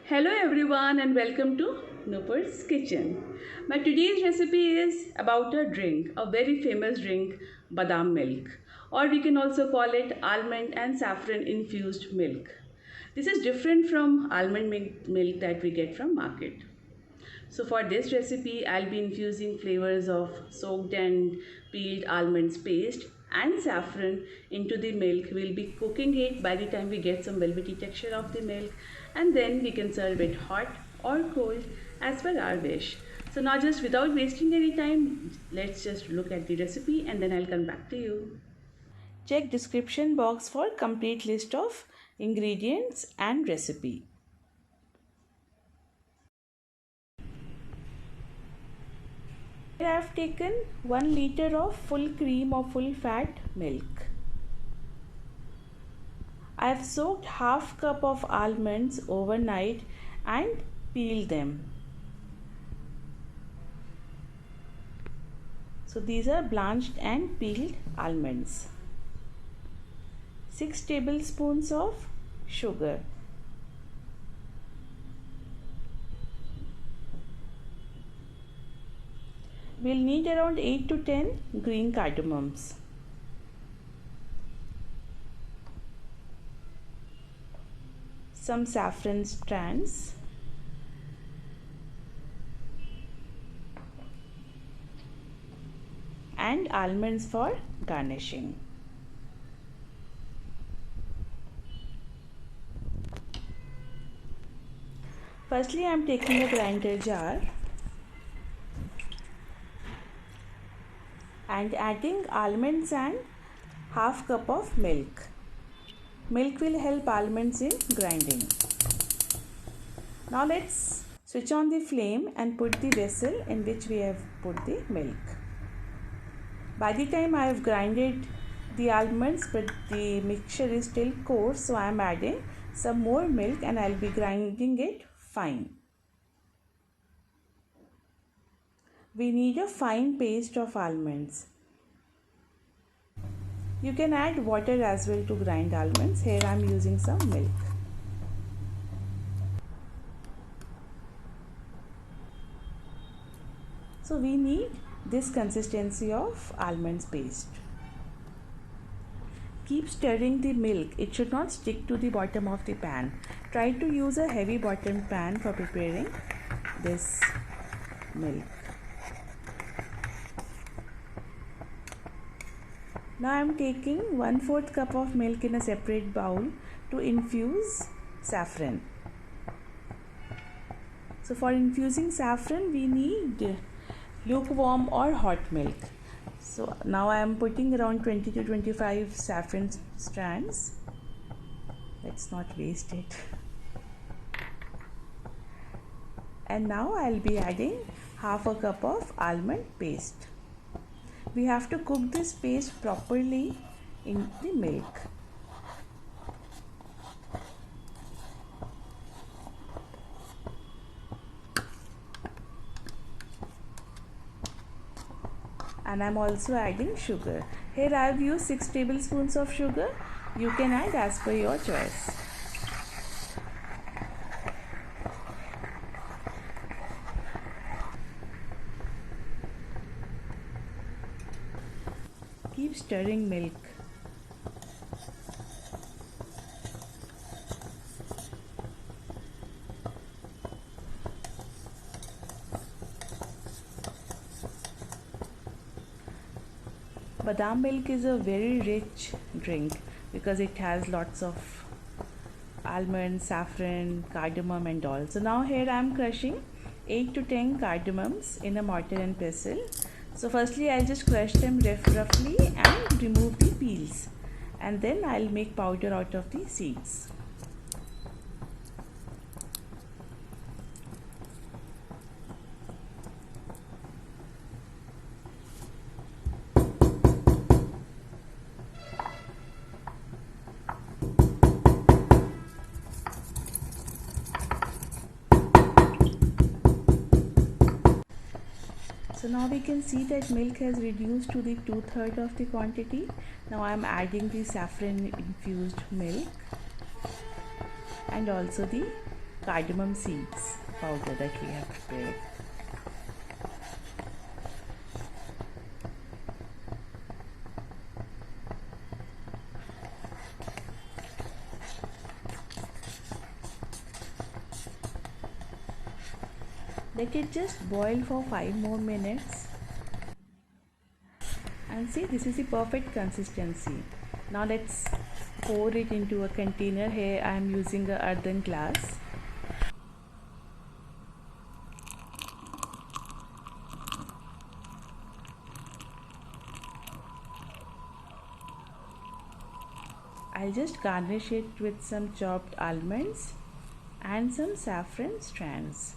Hello everyone and welcome to Nupur's Kitchen. My today's recipe is about a drink, a very famous drink, badam milk, or we can also call it almond and saffron infused milk. This is different from almond milk that we get from market. So for this recipe, I'll be infusing flavors of soaked and peeled almonds paste and saffron into the milk. We'll be cooking it by the time we get some velvety texture of the milk, and then we can serve it hot or cold as per our wish. So now just without wasting any time, let's just look at the recipe and then I'll come back to you. Check description box for complete list of ingredients and recipe. Here I have taken 1 liter of full cream or full fat milk. I have soaked half cup of almonds overnight and peeled them. So these are blanched and peeled almonds. 6 tablespoons of sugar. We'll need around 8 to 10 green cardamoms. Some saffron strands. And almonds for garnishing. Firstly, I am taking a grinder jar and adding almonds and half cup of milk. Milk will help almonds in grinding. Now let's switch on the flame and put the vessel in which we have put the milk. By the time I have grinded the almonds, but the mixture is still coarse, so I am adding some more milk and I'll be grinding it fine. We need a fine paste of almonds. You can add water as well to grind almonds. Here I am using some milk. So we need this consistency of almonds paste. Keep stirring the milk. It should not stick to the bottom of the pan. Try to use a heavy bottom pan for preparing this milk. Now I am taking 1/4 cup of milk in a separate bowl to infuse saffron. So for infusing saffron, we need lukewarm or hot milk. So now I am putting around 20 to 25 saffron strands. Let's not waste it. And now I'll be adding half a cup of almond paste. We have to cook this paste properly in the milk. And I'm also adding sugar. Here I have used 6 tablespoons of sugar. You can add as per your choice. Keep stirring milk. Badam milk is a very rich drink because it has lots of almonds, saffron, cardamom and all. So now here I am crushing 8 to 10 cardamoms in a mortar and pestle. So firstly I'll just crush them roughly and remove the peels, and then I'll make powder out of the seeds. So now we can see that milk has reduced to the 2/3 of the quantity. Now I am adding the saffron infused milk and also the cardamom seeds powder that we have prepared. Let it just boil for 5 more minutes. And see, this is the perfect consistency. Now let's pour it into a container. Here I am using a earthen glass. I'll just garnish it with some chopped almonds and some saffron strands.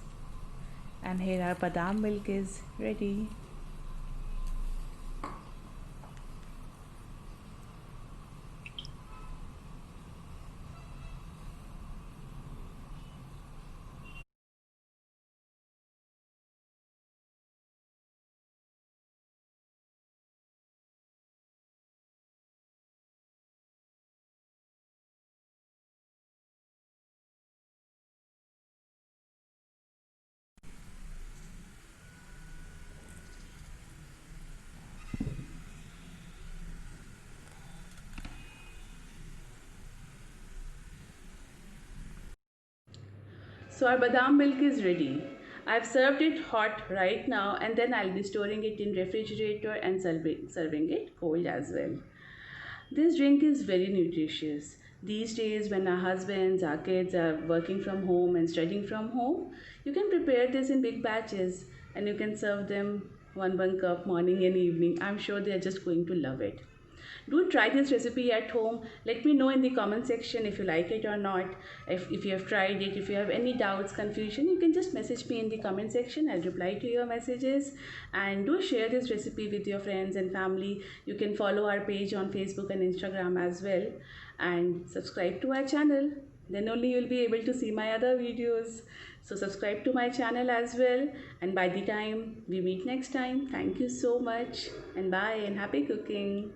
And here our badam milk is ready. So our badam milk is ready. I've served it hot right now, and then I'll be storing it in refrigerator and serving it cold as well. This drink is very nutritious. These days, when our husbands, our kids are working from home and studying from home, you can prepare this in big batches and you can serve them one cup morning and evening. I'm sure they are just going to love it. Do try this recipe at home. Let me know in the comment section if you like it or not. If you have tried it, if you have any doubts, confusion, you can just message me in the comment section. I'll reply to your messages. And do share this recipe with your friends and family. You can follow our page on Facebook and Instagram as well. And subscribe to our channel. Then only you'll be able to see my other videos. So subscribe to my channel as well. And by the time we meet next time, thank you so much. And bye and happy cooking.